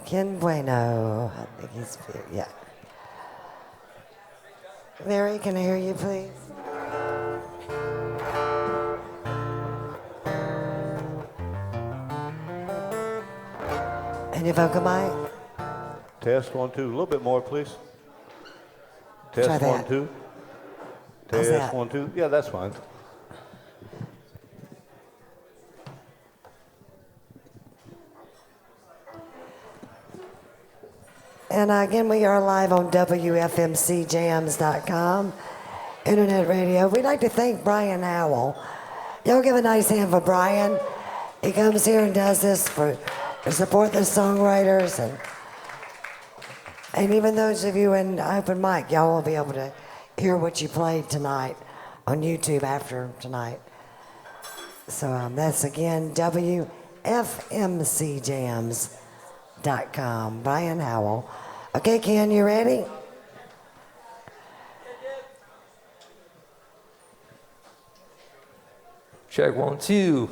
Ken Buono. I think he's, yeah. Larry, can I hear you, please? And your vocal mic? Test 1, 2. A little bit more, please. Test Try 1, that. 2. How's Test that? 1, 2. Yeah, that's fine. And again, we are live on WFMCJams.com, internet radio. We'd like to thank Brian Howell. Y'all give a nice hand for Brian. He comes here and does this to support the songwriters. And even those of you in open mic, y'all will be able to hear what you played tonight on YouTube after tonight. So that's again, WFMCJams.com. Brian Howell. Okay, Ken, you ready? Check 1, 2.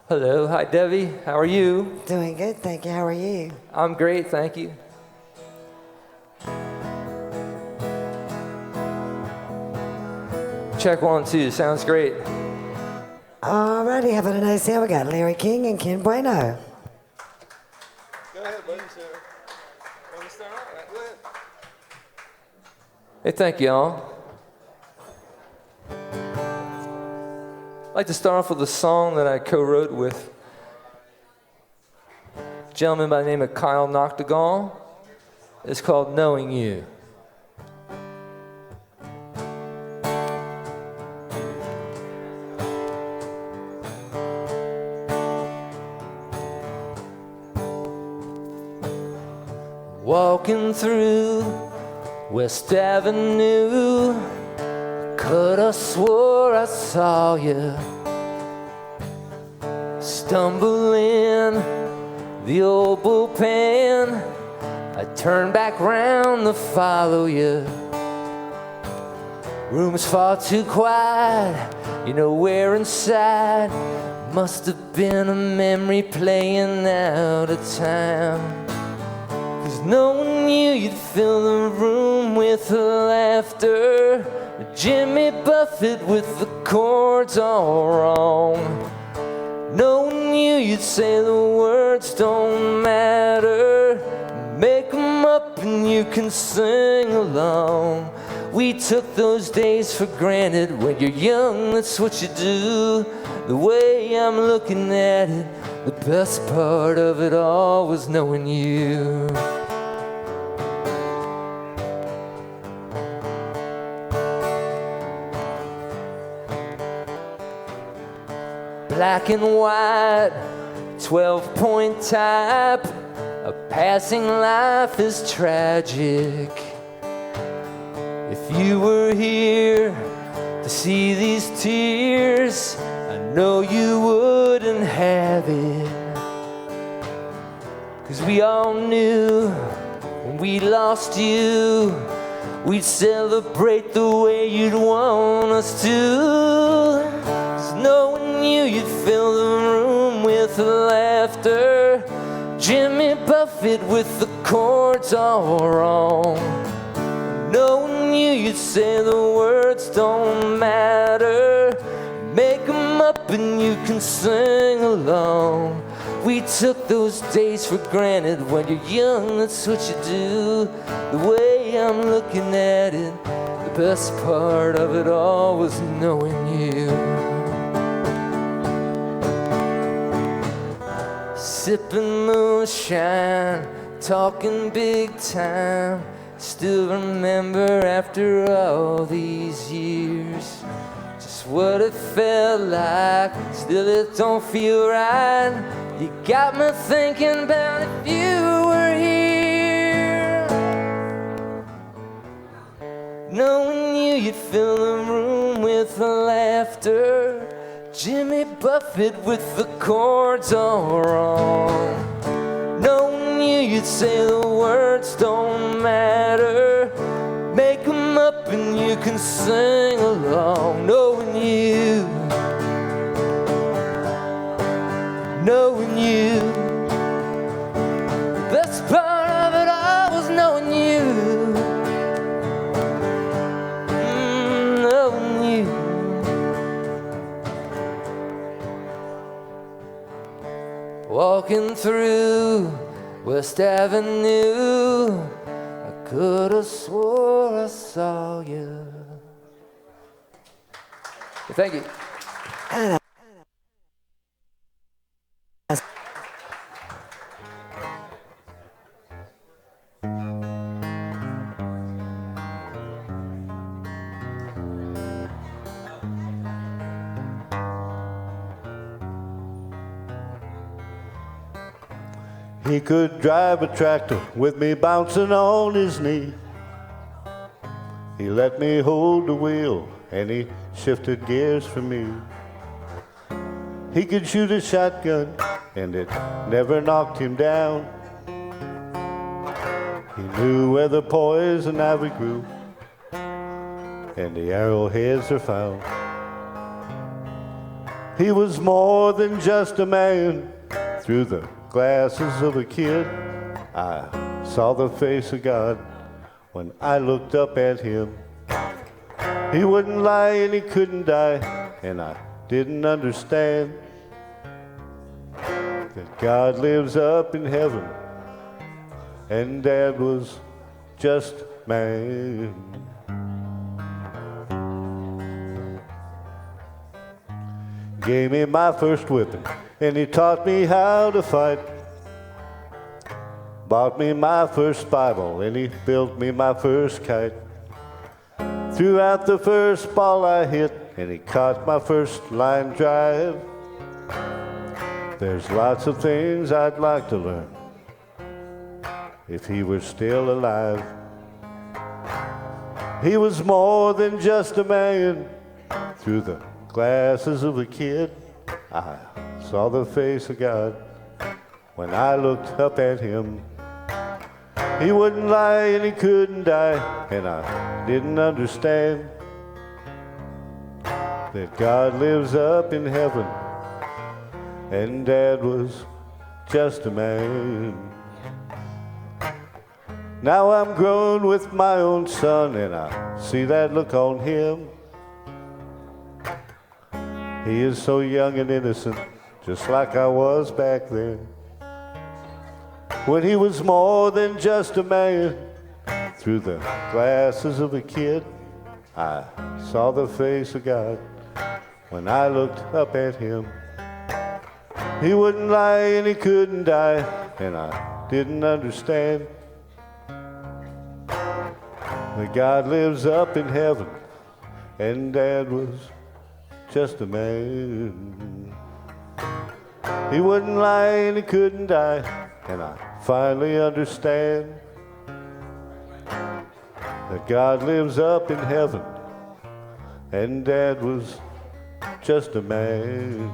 Hello, hi Debbie, how are you? Doing good, thank you. How are you? I'm great, thank you. Check 1, 2, sounds great. Alrighty, having a nice day. We got Larry King and Ken Buono. Go ahead, buddy. Want to start off? Go ahead. Hey, thank you all. I'd like to start off with a song that I co-wrote with a gentleman by the name of Kyle Noctegal. It's called Knowing You. Walking through West Avenue, could have swore I saw you. Stumbling the old bullpen, I turned back round to follow you. Room's far too quiet, you know we're inside. Must have been a memory playing out of time. Knowing you'd fill the room with laughter. Jimmy Buffett with the chords all wrong. Knowing you'd say the words don't matter. Make 'em up and you can sing along. We took those days for granted. When you're young, that's what you do. The way I'm looking at it, the best part of it all was knowing you. Black and white, 12-point type. A passing life is tragic. If you were here to see these tears, I know you wouldn't have it. 'Cause we all knew when we lost you, we'd celebrate the way you'd want us to. 'Cause knowing you'd fill the room with laughter. Jimmy Buffett with the chords all wrong. Knowing you'd say the words don't matter. Make 'em up and you can sing along. We took those days for granted. When you're young, that's what you do. The way I'm looking at it, the best part of it all was knowing you. Sipping moonshine, talking big time. Still remember after all these years just what it felt like. Still it don't feel right. You got me thinking about if you were here. Knowing you'd fill the room with laughter. Jimmy Buffett with the chords all wrong. Knowing you'd say the words don't matter. Make 'em up and you can sing along. Knowing you, knowing you, best part through West Avenue. I could have swore I saw you. Thank you. And He could drive a tractor with me bouncing on his knee. He let me hold the wheel and he shifted gears for me. He could shoot a shotgun and it never knocked him down. He knew where the poison ivy grew and the arrowheads are found. He was more than just a man. Through the glasses of a kid, I saw the face of God when I looked up at him. He wouldn't lie and he couldn't die, and I didn't understand that God lives up in heaven and Dad was just man. Gave me my first whipping and he taught me how to fight. Bought me my first Bible and he built me my first kite. Threw out the first ball I hit and he caught my first line drive. There's lots of things I'd like to learn if he were still alive. He was more than just a man. Through the glasses of a kid, I saw the face of God when I looked up at him. He wouldn't lie and he couldn't die, and I didn't understand that God lives up in heaven and Dad was just a man. Now I'm grown with my own son and I see that look on him. He is so young and innocent, just like I was back then, when he was more than just a man. Through the glasses of a kid, I saw the face of God when I looked up at him. He wouldn't lie and he couldn't die, and I didn't understand that God lives up in heaven and Dad was just a man. He wouldn't lie and he couldn't die, and I finally understand that God lives up in heaven and Dad was just a man.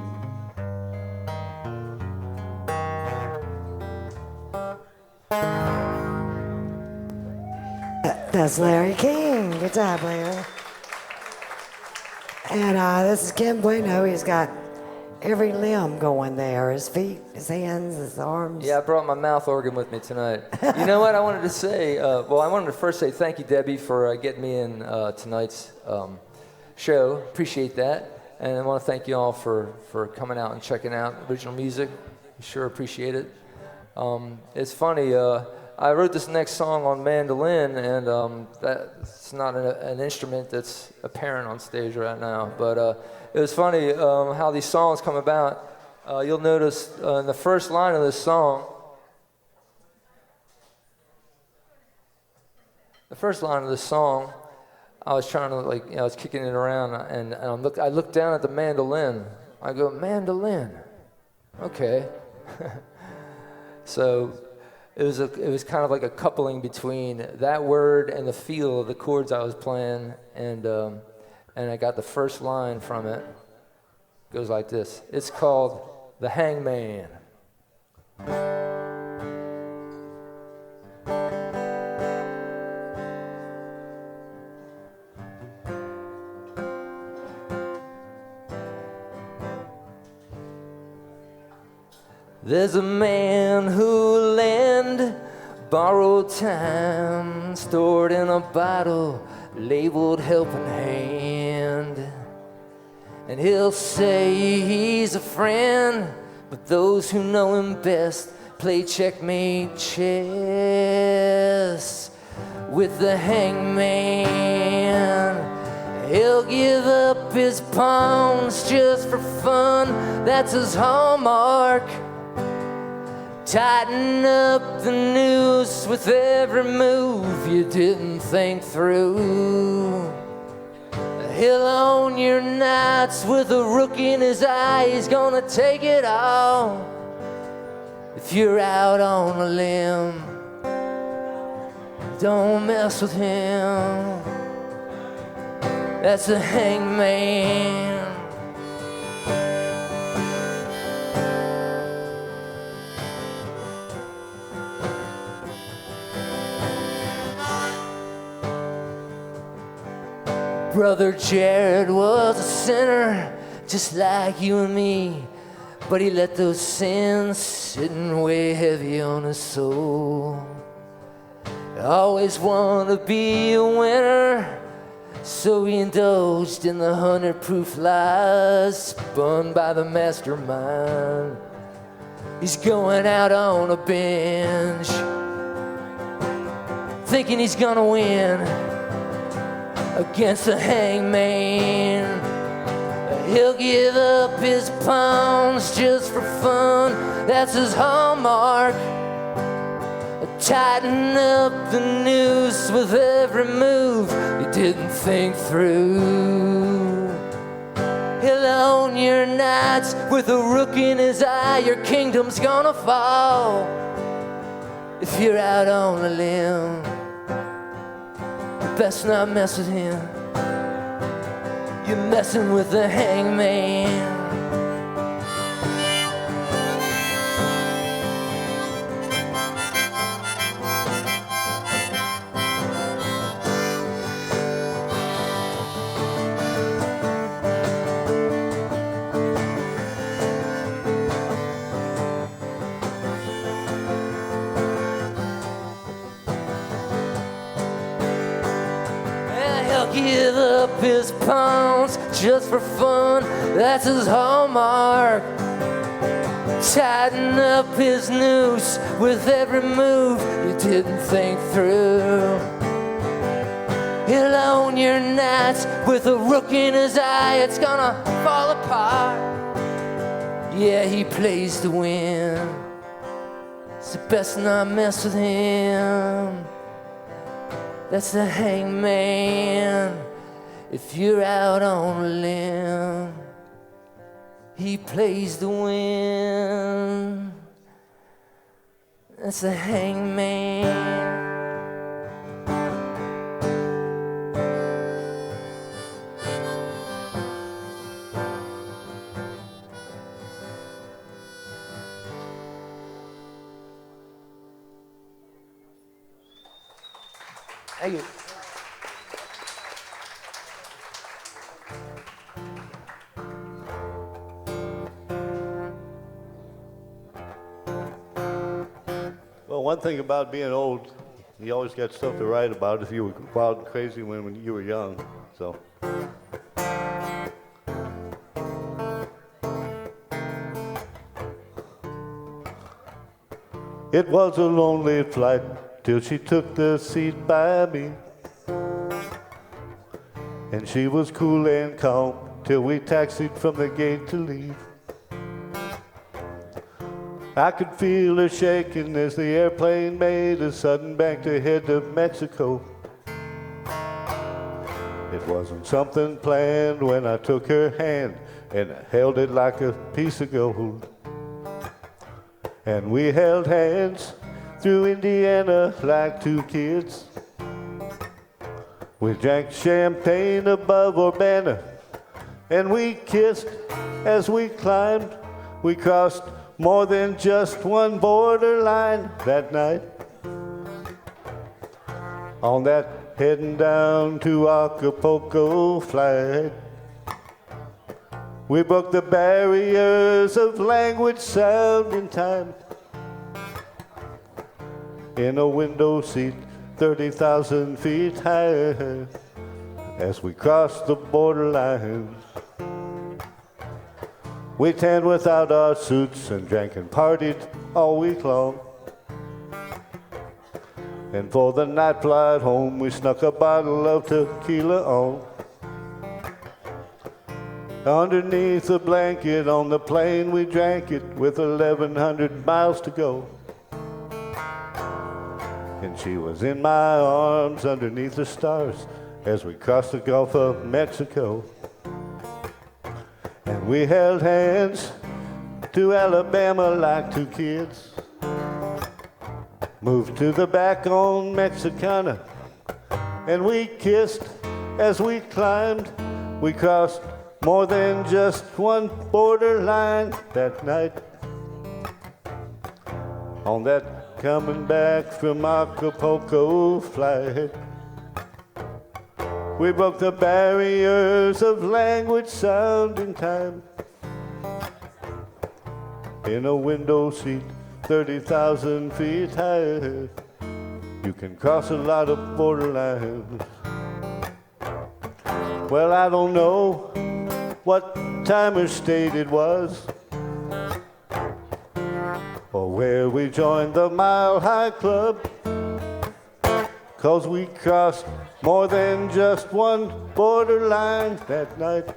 that's Larry King. Good job, Larry. And this is Ken Buono. He's got every limb going there. His feet, his hands, his arms. Yeah, I brought my mouth organ with me tonight. You know what I wanted to say? I wanted to first say thank you, Debbie, for getting me in tonight's show. Appreciate that. And I want to thank you all for coming out and checking out original music. Sure appreciate it. It's funny, I wrote this next song on mandolin, and that's not an instrument that's apparent on stage right now. But it was funny how these songs come about. You'll notice in the first line of this song, I was trying to I was kicking it around, and I looked down at the mandolin. I go, mandolin, okay. So it was kind of like a coupling between that word and the feel of the chords I was playing, and I got the first line from it. It goes like this. It's called The Hangman. There's a man who'll lend borrowed time, stored in a bottle, labeled helping hand. And he'll say he's a friend, but those who know him best play checkmate chess with the hangman. He'll give up his pawns just for fun, that's his hallmark. Tighten up the noose with every move you didn't think through. He'll own your nights with a rook in his eye. He's gonna take it all if you're out on a limb. Don't mess with him. That's the hangman. Brother Jared was a sinner, just like you and me, but he let those sins sitting way heavy on his soul. Always wanted to be a winner, so he indulged in the 100-proof lies spun by the mastermind. He's going out on a binge, thinking he's gonna win against the hangman. He'll give up his pawns just for fun, that's his hallmark. Tighten up the noose with every move you didn't think through. He'll own your nights with a rook in his eye. Your kingdom's gonna fall if you're out on a limb. You best not mess with him. You're messing with the hangman. Give up his pawns just for fun, that's his hallmark. Tighten up his noose with every move you didn't think through. He'll own your nights with a rook in his eye. It's gonna fall apart. Yeah, he plays to win, so best not mess with him. That's the hangman. If you're out on a limb, he plays to win. That's the hangman. Thank you. Well, one thing about being old, you always got stuff to write about if you were wild and crazy when you were young. So. It was a lonely flight till she took the seat by me. And she was cool and calm till we taxied from the gate to leave. I could feel her shaking as the airplane made a sudden bank to head to Mexico. It wasn't something planned when I took her hand and I held it like a piece of gold. And we held hands through Indiana like two kids. We drank champagne above Urbana, and we kissed as we climbed. We crossed more than just one borderline that night. On that heading down to Acapulco Flight, we broke the barriers of language, sound, and time. In a window seat 30,000 feet high, as we crossed the borderline, we tanned without our suits and drank and partied all week long. And for the night flight home, we snuck a bottle of tequila on. Underneath the blanket on the plane, we drank it with 1,100 miles to go. And she was in my arms underneath the stars as we crossed the Gulf of Mexico. And we held hands to Alabama like two kids. Moved to the back on Mexicana, and we kissed as we climbed. We crossed more than just one borderline that night. On that coming back from Acapulco flight, we broke the barriers of language, sound, and time. In a window seat 30,000 feet high, you can cross a lot of borderlines. Well, I don't know what time or state it was, or where we joined the Mile High Club, 'cause we crossed more than just one borderline that night.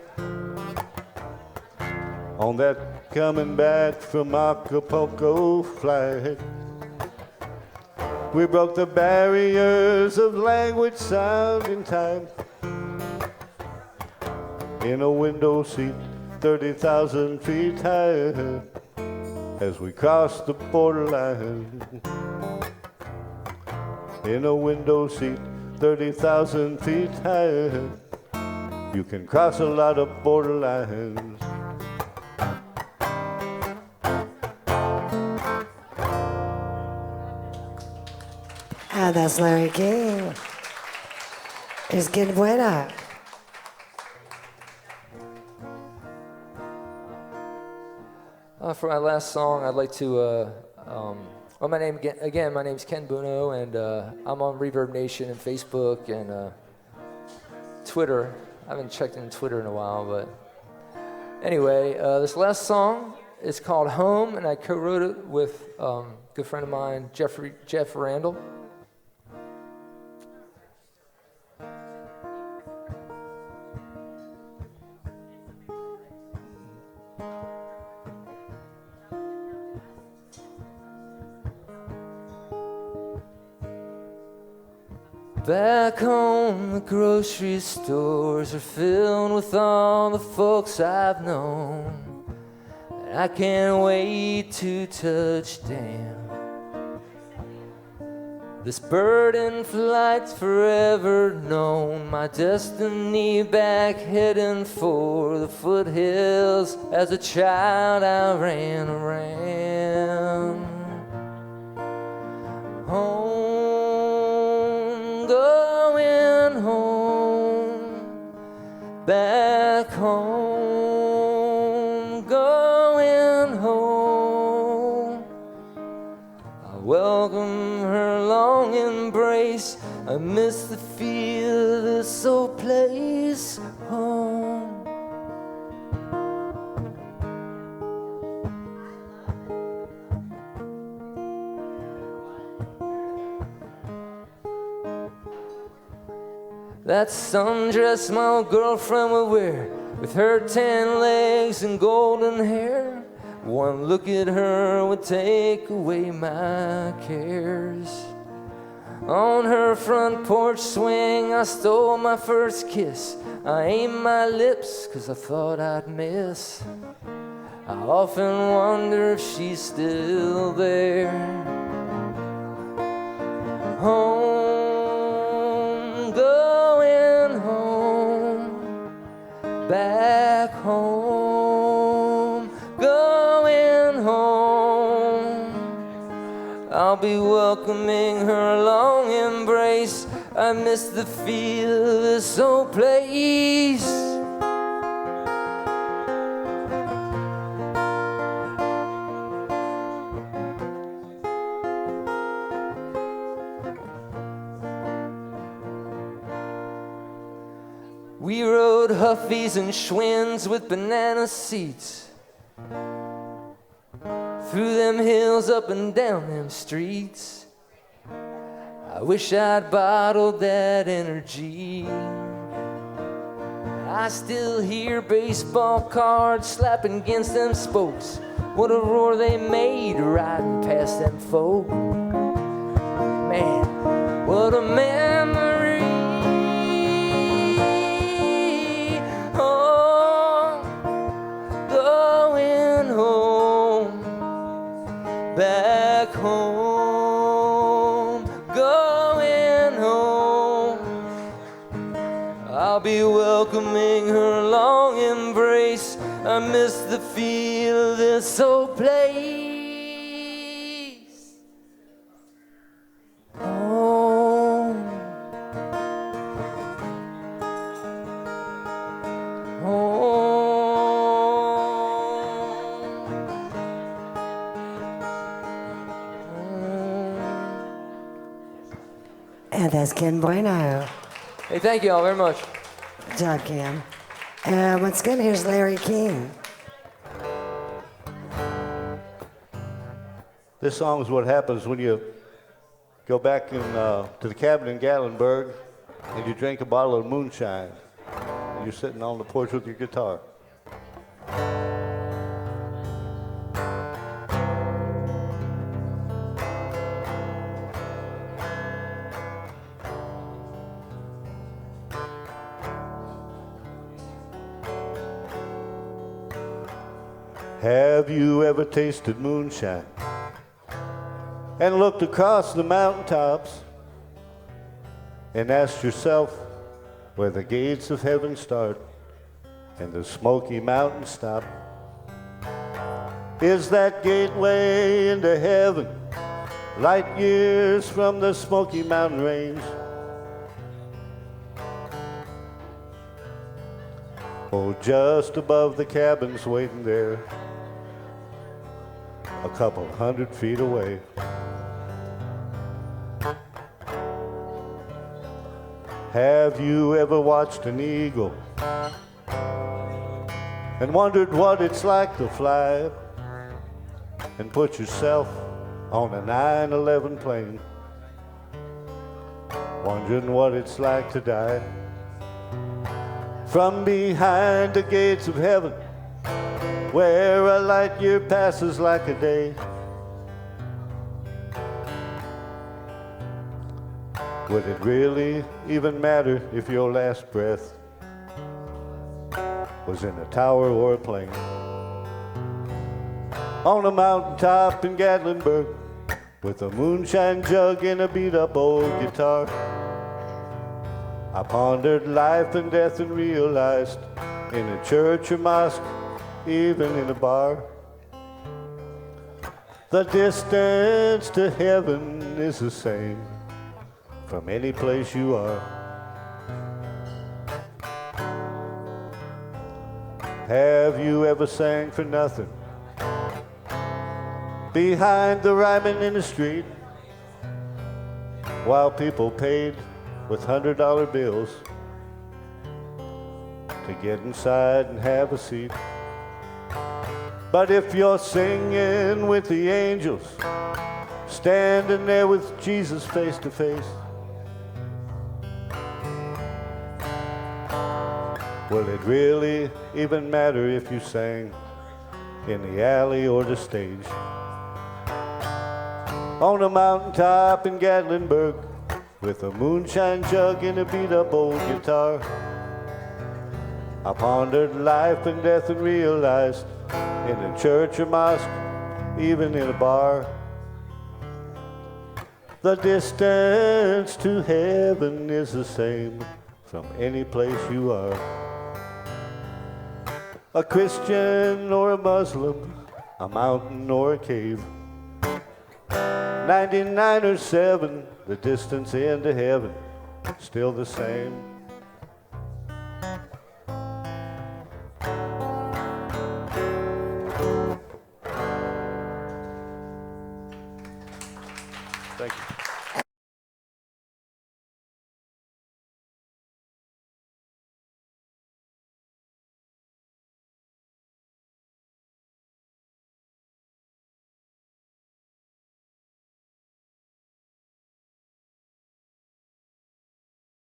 On that coming back from Acapulco flight, we broke the barriers of language, sound, and time. In a window seat 30,000 feet high, as we crossed the borderline. In a window seat 30,000 feet high, you can cross a lot of borderlines. Ah, that's Larry King. It's que buena. For my last song, I'd like to. Well, my name's Ken Buono, and I'm on Reverb Nation and Facebook and Twitter. I haven't checked in Twitter in a while, but anyway, this last song is called Home, and I co-wrote it with a good friend of mine, Jeff Randall. Back home, the grocery stores are filled with all the folks I've known, and I can't wait to touch down. This bird in flight's forever known, my destiny back heading for the foothills. As a child I ran around. Home, going home, back home, going home. I welcome her long embrace, I miss the feel of this old place, home. That sundress my old girlfriend would wear, with her tan legs and golden hair. One look at her would take away my cares. On her front porch swing I stole my first kiss. I aimed my lips 'cause I thought I'd miss. I often wonder if she's still there. Home, going home, back home, going home. I'll be welcoming her long embrace. I miss the feel of this old place. We rode Huffies and Schwinn's with banana seats through them hills, up and down them streets. I wish I'd bottled that energy. I still hear baseball cards slapping against them spokes. What a roar they made riding past them folk. Man, what a memory. Oh, going home, back home, going home. I'll be welcoming her long embrace. I miss the feel of this old place. Home, And that's Ken Buono. Hey, thank you all very much. Good job, Ken. And once again, here's Larry King. This song is what happens when you go back to the cabin in Gatlinburg and you drink a bottle of moonshine. And you're sitting on the porch with your guitar. Have you ever tasted moonshine and looked across the mountaintops and asked yourself where the gates of heaven start and the Smoky Mountains stop? Is that gateway into heaven light years from the Smoky Mountain range? Oh, just above the cabins waiting there, a couple 100 feet away. Have you ever watched an eagle and wondered what it's like to fly and put yourself on a 9/11 plane, wondering what it's like to die from behind the gates of heaven, where a light year passes like a day? Would it really even matter if your last breath was in a tower or a plane? On a mountaintop in Gatlinburg, with a moonshine jug and a beat-up old guitar, I pondered life and death and realized, in a church or mosque, even in a bar, the distance to heaven is the same from any place you are. Have you ever sang for nothing behind the rhyming in the street while people paid with $100 bills to get inside and have a seat? But if you're singing with the angels, standing there with Jesus face to face, will it really even matter if you sang in the alley or the stage? On a mountaintop in Gatlinburg, with a moonshine jug and a beat-up old guitar, I pondered life and death and realized, in a church or mosque, even in a bar, the distance to heaven is the same from any place you are. A Christian or a Muslim, a mountain or a cave, 99 or 7, the distance into heaven, still the same.